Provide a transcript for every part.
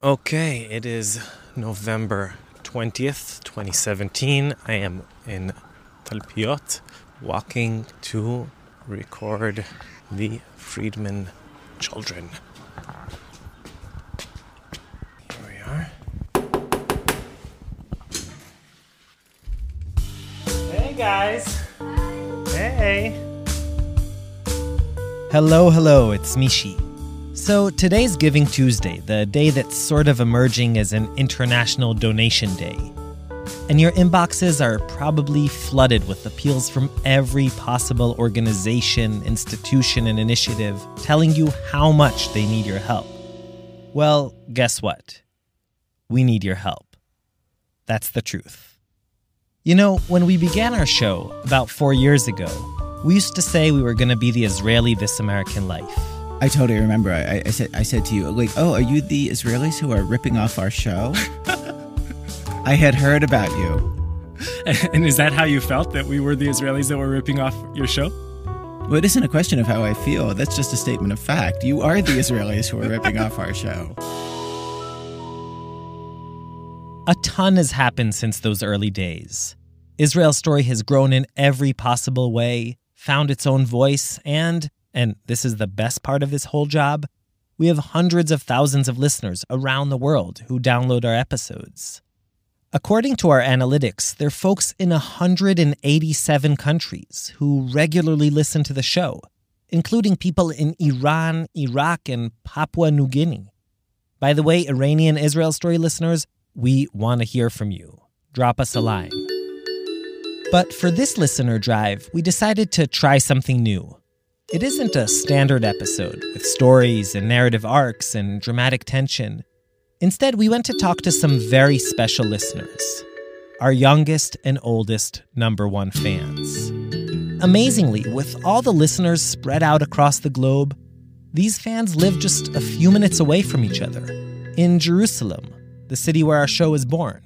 Okay, it is November 20th, 2017. I am in Talpiot, walking to record the Friedman children. Here we are. Hey guys! Hey! Hello, it's Mishi. So today's Giving Tuesday, the day that's sort of emerging as an international donation day. And your inboxes are probably flooded with appeals from every possible organization, institution, and initiative telling you how much they need your help. Well, guess what? We need your help. That's the truth. You know, when we began our show about 4 years ago, we used to say we were going to be the Israeli This American Life. I totally remember. I said to you, oh, are you the Israelis who are ripping off our show? I had heard about you. And is that how you felt, that we were the Israelis that were ripping off your show? Well, it isn't a question of how I feel. That's just a statement of fact. You are the Israelis who are ripping off our show. A ton has happened since those early days. Israel's story has grown in every possible way, found its own voice, and this is the best part of this whole job, we have hundreds of thousands of listeners around the world who download our episodes. According to our analytics, there are folks in 187 countries who regularly listen to the show, including people in Iran, Iraq, and Papua New Guinea. By the way, Iranian Israel Story listeners, we want to hear from you. Drop us a line. But for this listener drive, we decided to try something new. It isn't a standard episode with stories and narrative arcs and dramatic tension. Instead, we went to talk to some very special listeners, our youngest and oldest #1 fans. Amazingly, with all the listeners spread out across the globe, these fans live just a few minutes away from each other, in Jerusalem, the city where our show was born.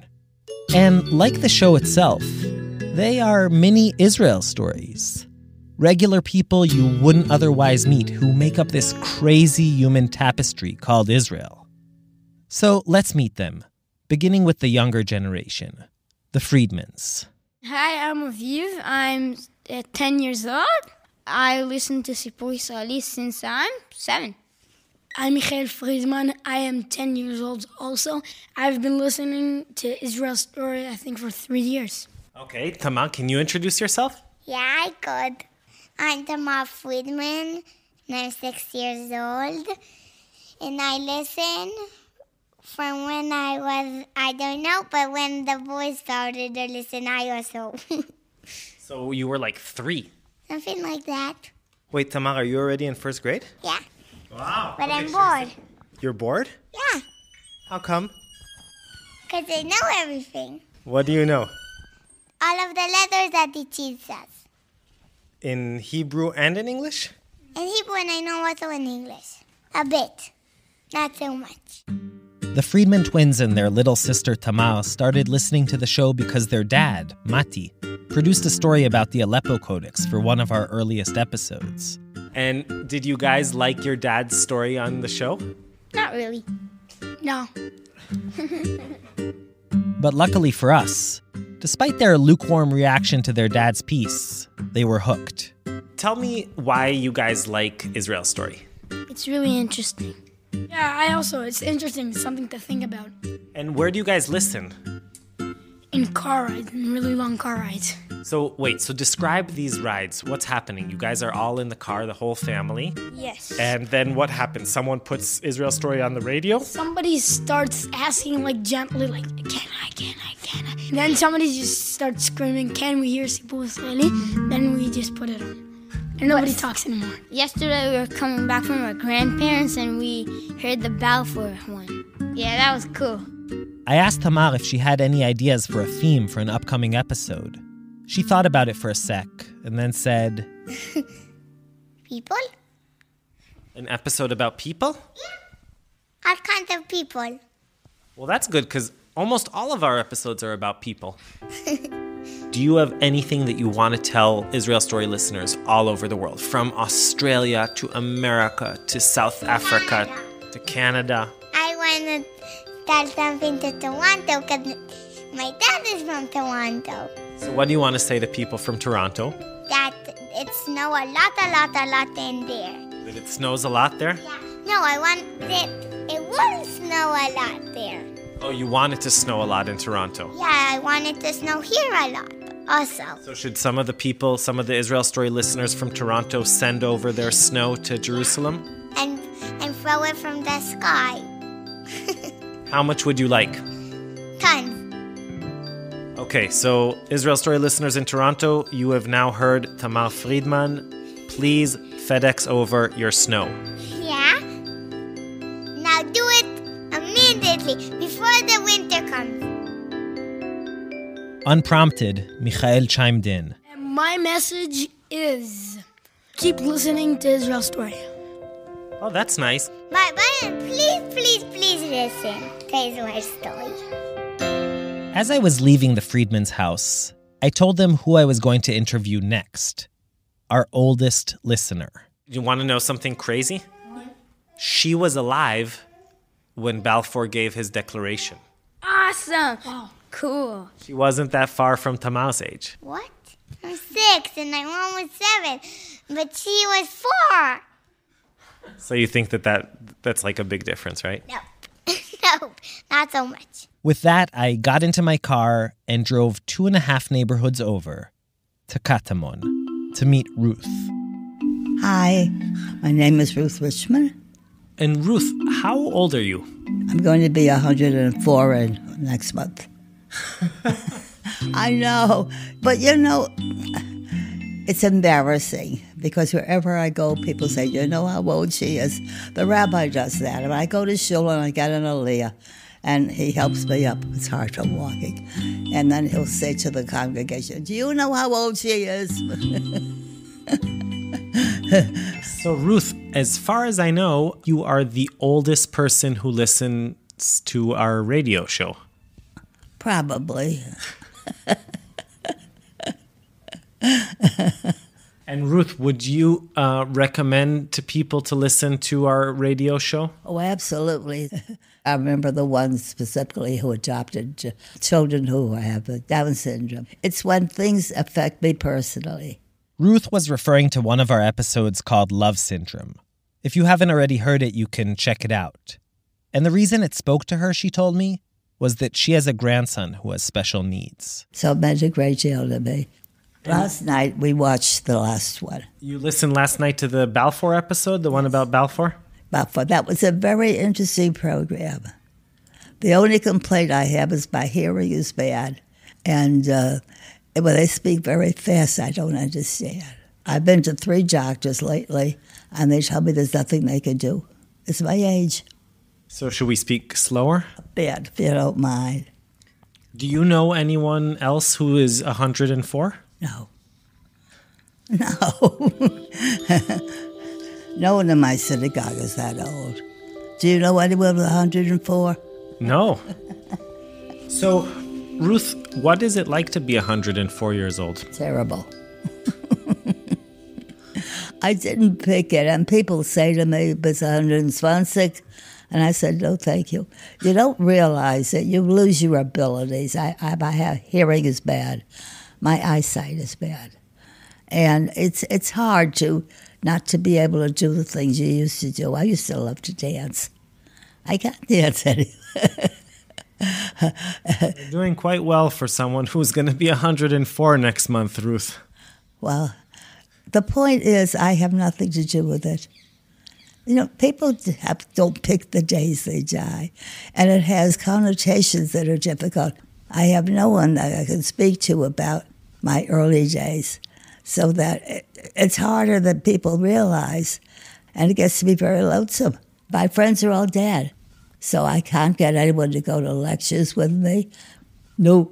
And like the show itself, they are mini Israel stories. Regular people you wouldn't otherwise meet who make up this crazy human tapestry called Israel. So let's meet them, beginning with the younger generation, the Friedmans. Hi, I'm Aviv. I'm 10 years old. I listen to Sipur Israeli since I'm 7. I'm Michael Friedman. I am 10 years old also. I've been listening to Israel Story, I think, for 3 years. Okay, Tamar, can you introduce yourself? Yeah, I could. I'm Tamar Friedman, and I'm 6 years old. And I listen from when I don't know, but when the boys started to listen, I also. So you were like 3. Something like that. Wait, Tamar, are you already in 1st grade? Yeah. Wow. But I'm bored. You're bored? Yeah, How come? because I know everything. What do you know? All of the letters that it teaches us. In Hebrew and in English? In Hebrew, and I know also in English. A bit. Not so much. The Friedman twins and their little sister Tamar started listening to the show because their dad, Mati, produced a story about the Aleppo Codex for one of our earliest episodes. And did you guys like your dad's story on the show? Not really. No. But luckily for us, despite their lukewarm reaction to their dad's piece, they were hooked. Tell me why you guys like Israel's story. It's really interesting. Yeah, it's interesting. It's something to think about. And where do you guys listen? In car rides, in really long car rides. So describe these rides. What's happening? You guys are all in the car, the whole family. Yes. And then what happens? Someone puts Israel's story on the radio? Somebody starts asking gently, can I? And then somebody just starts screaming, can we hear Sipur Israeli? Then we just put it on. And nobody talks anymore. Yesterday we were coming back from our grandparents and we heard the Balfour one. Yeah, that was cool. I asked Tamar if she had any ideas for a theme for an upcoming episode. She thought about it for a sec, and then said, People? An episode about people? Yeah. All kinds of people. Well, that's good, because almost all of our episodes are about people. Do you have anything that you want to tell Israel Story listeners all over the world? From Australia to America to South Africa to Canada? I want to tell something to Toronto because my dad is from Toronto. So what do you want to say to people from Toronto? That it snow a lot in there. That it snows a lot there? Yeah. No, I want it won't snow a lot there. Oh, you want it to snow a lot in Toronto? Yeah, I want it to snow here a lot also. So should some of the Israel Story listeners from Toronto send over their snow to Jerusalem? And throw it from the sky. How much would you like? Tons. Okay, so Israel Story listeners in Toronto, you have now heard Tamar Friedman. Please FedEx over your snow. Yeah? Now do it immediately, before the winter comes. Unprompted, Michael chimed in. And my message is, keep listening to Israel Story. Oh, that's nice. But please listen to Israel Story. As I was leaving the Friedmans' house, I told them who I was going to interview next. Our oldest listener. You want to know something crazy? She was alive when Balfour gave his declaration. Awesome. Wow. Cool. She wasn't that far from Tamar's age. What? I'm 6 and my mom was 7, but she was 4. So you think that's like a big difference, right? No. No, not so much. With that, I got into my car and drove 2.5 neighborhoods over to Katamon to meet Ruth. Hi, my name is Ruth Richmond. And Ruth, how old are you? I'm going to be 104 next month. I know, but it's embarrassing because wherever I go, people say, you know how old she is. The rabbi does that. And I go to shul and I get an aliyah, and he helps me up. It's hard from walking. And then he'll say to the congregation, do you know how old she is? So Ruth, as far as I know, you are the oldest person who listens to our radio show. Probably. And Ruth, would you recommend to people to listen to our radio show? Oh, absolutely. I remember the ones specifically who adopted children who have Down syndrome. It's when things affect me personally. Ruth was referring to one of our episodes called Love Syndrome. If you haven't already heard it, you can check it out. And the reason it spoke to her, she told me, was that she has a grandson who has special needs. So it meant a great deal to me. Last night, we watched the last one. You listened last night to the Balfour episode, the one about Balfour? Balfour. That was a very interesting program. The only complaint I have is my hearing is bad. And when they speak very fast, I don't understand. I've been to 3 doctors lately, and they tell me there's nothing they can do. It's my age. So should we speak slower? Bad, if you don't mind. Do you know anyone else who is 104? No. No one in my synagogue is that old. Do you know anyone with 104? No. So, Ruth, what is it like to be 104 years old? Terrible. I didn't pick it, and people say to me, it's 126, and I said, no, thank you. You don't realize that you lose your abilities. I have hearing is bad. My eyesight is bad. And it's hard not to be able to do the things you used to do. I used to love to dance. I can't dance anymore. You're doing quite well for someone who's going to be 104 next month, Ruth. Well, the point is I have nothing to do with it. People don't pick the days they die, and it has connotations that are difficult. I have no one that I can speak to about my early days, so that it's harder than people realize, and it gets to be very lonesome. My friends are all dead, so I can't get anyone to go to lectures with me. No.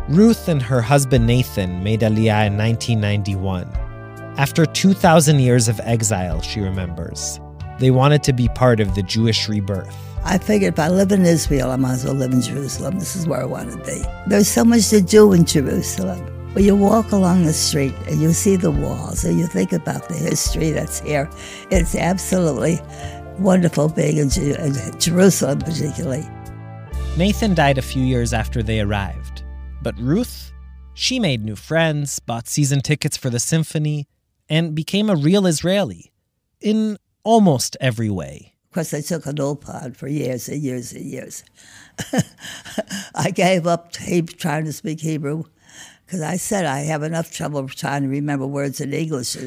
Ruth and her husband Nathan made Aliyah in 1991. After 2,000 years of exile, she remembers, they wanted to be part of the Jewish rebirth. I figured if I live in Israel, I might as well live in Jerusalem. This is where I want to be. There's so much to do in Jerusalem. When you walk along the street and you see the walls and you think about the history that's here, it's absolutely wonderful being in Jerusalem particularly. Nathan died a few years after they arrived. But Ruth, she made new friends, bought season tickets for the symphony, and became a real Israeli. In almost every way. Of course, I took an old pod for years and years and years. I gave up trying to speak Hebrew because I said I have enough trouble trying to remember words in English.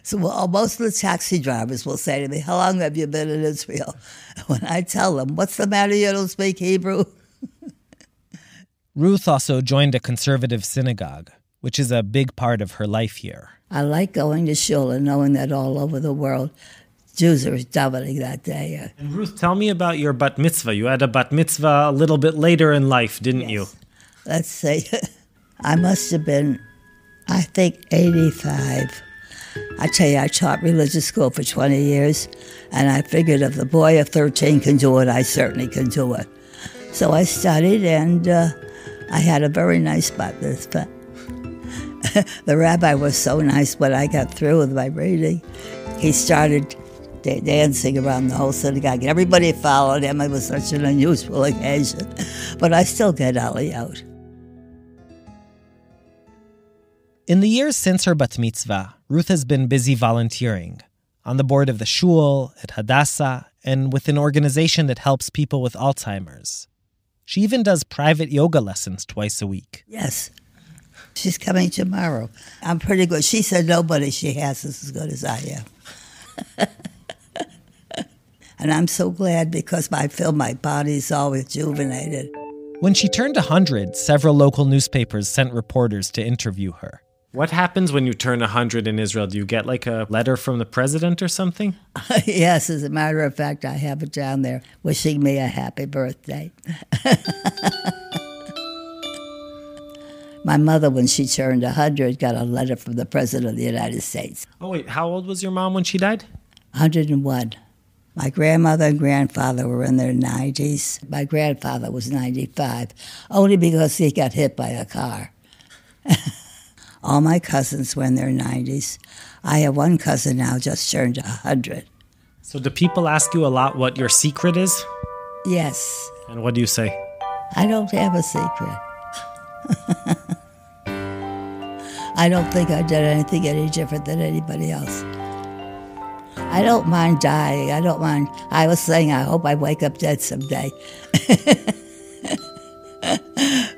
So most of the taxi drivers will say to me, "How long have you been in Israel?" When I tell them, "What's the matter, you don't speak Hebrew?" Ruth also joined a conservative synagogue, which is a big part of her life here. I like going to shul and knowing that all over the world, Jews are davening that day. And Ruth, tell me about your bat mitzvah. You had a bat mitzvah a little bit later in life, didn't you? Let's see. I must have been, I think, 85. I tell you, I taught religious school for 20 years, and I figured if the boy of 13 can do it, I certainly can do it. So I studied, and I had a very nice bat mitzvah. The rabbi was so nice when I got through with my reading. He started dancing around the whole synagogue. Everybody followed him. It was such an unusual occasion. But I still get Aliyot. In the years since her bat mitzvah, Ruth has been busy volunteering. On the board of the shul, at Hadassah, and with an organization that helps people with Alzheimer's. She even does private yoga lessons twice a week. Yes. She's coming tomorrow. I'm pretty good. She said nobody she has is as good as I am. And I'm so glad because I feel my body's all rejuvenated. When she turned 100, several local newspapers sent reporters to interview her. What happens when you turn 100 in Israel? Do you get like a letter from the president or something? Yes, as a matter of fact, I have it down there wishing me a happy birthday. My mother, when she turned 100, got a letter from the President of the United States. Oh, wait, how old was your mom when she died? 101. My grandmother and grandfather were in their 90s. My grandfather was 95, only because he got hit by a car. All my cousins were in their 90s. I have one cousin now just turned 100. So do people ask you a lot what your secret is? Yes. And what do you say? I don't have a secret. I don't think I did anything any different than anybody else. I don't mind dying. I don't mind. I was saying I hope I wake up dead someday.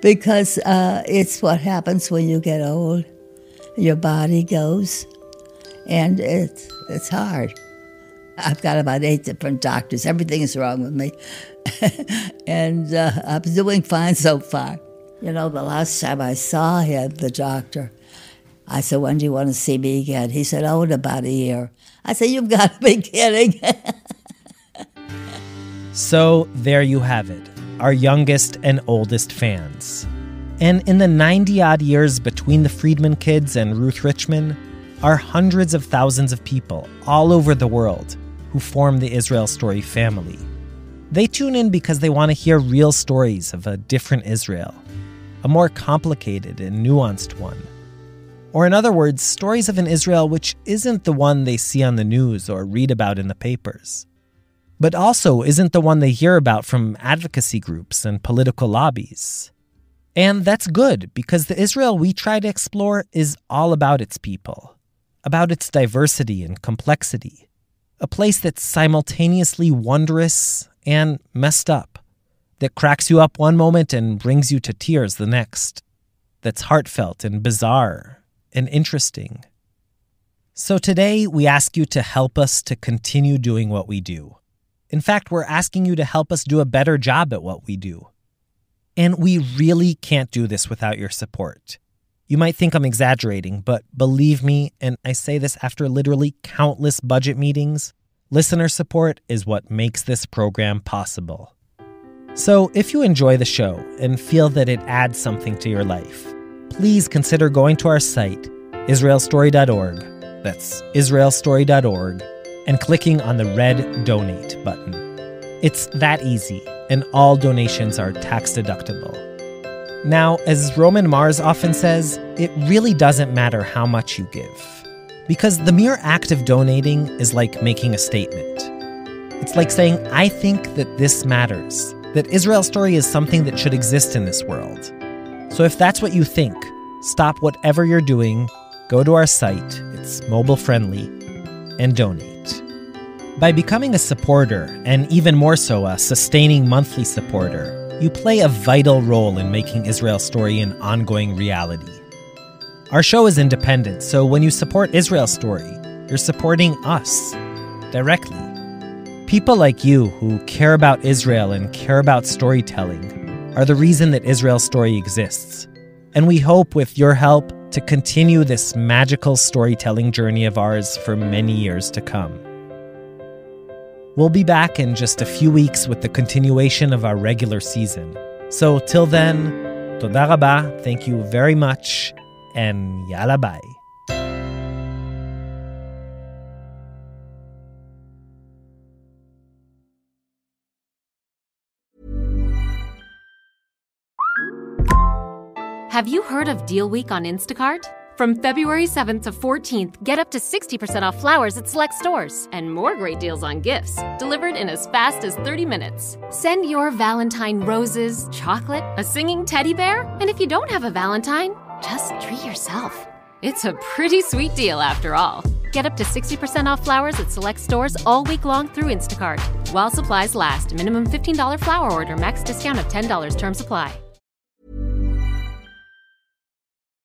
Because it's what happens when you get old. Your body goes, and it's hard. I've got about 8 different doctors. Everything is wrong with me. And I'm doing fine so far. You know, the last time I saw him, the doctor, I said, "When do you want to see me again?" He said, "Oh, in about a year." I said, "You've got to be kidding." So there you have it, our youngest and oldest fans. And in the 90-odd years between the Friedman kids and Ruth Richman are hundreds of thousands of people all over the world who form the Israel Story family. They tune in because they want to hear real stories of a different Israel, a more complicated and nuanced one. Or in other words, stories of an Israel which isn't the one they see on the news or read about in the papers, but also isn't the one they hear about from advocacy groups and political lobbies. And that's good, because the Israel we try to explore is all about its people, about its diversity and complexity, a place that's simultaneously wondrous and messed up, that cracks you up one moment and brings you to tears the next, that's heartfelt and bizarre and interesting. So today, we ask you to help us to continue doing what we do. In fact, we're asking you to help us do a better job at what we do. And we really can't do this without your support. You might think I'm exaggerating, but believe me, and I say this after literally countless budget meetings, listener support is what makes this program possible. So if you enjoy the show and feel that it adds something to your life, please consider going to our site, israelstory.org, that's israelstory.org, and clicking on the red Donate button. It's that easy, and all donations are tax-deductible. Now, as Roman Mars often says, it really doesn't matter how much you give. Because the mere act of donating is like making a statement. It's like saying, I think that this matters, that Israel Story is something that should exist in this world. So if that's what you think, stop whatever you're doing, go to our site, it's mobile friendly, and donate. By becoming a supporter, and even more so a sustaining monthly supporter, you play a vital role in making Israel Story an ongoing reality. Our show is independent, so when you support Israel Story, you're supporting us, directly. People like you who care about Israel and care about storytelling are the reason that Israel Story exists. And we hope, with your help, to continue this magical storytelling journey of ours for many years to come. We'll be back in just a few weeks with the continuation of our regular season. So till then, toda rabba, thank you very much, and yalla bye. Have you heard of Deal Week on Instacart? From February 7th to 14th, get up to 60% off flowers at select stores and more great deals on gifts, delivered in as fast as 30 minutes. Send your Valentine roses, chocolate, a singing teddy bear, and if you don't have a Valentine, just treat yourself. It's a pretty sweet deal after all. Get up to 60% off flowers at select stores all week long through Instacart. While supplies last, minimum $15 flower order, max discount of $10, terms apply.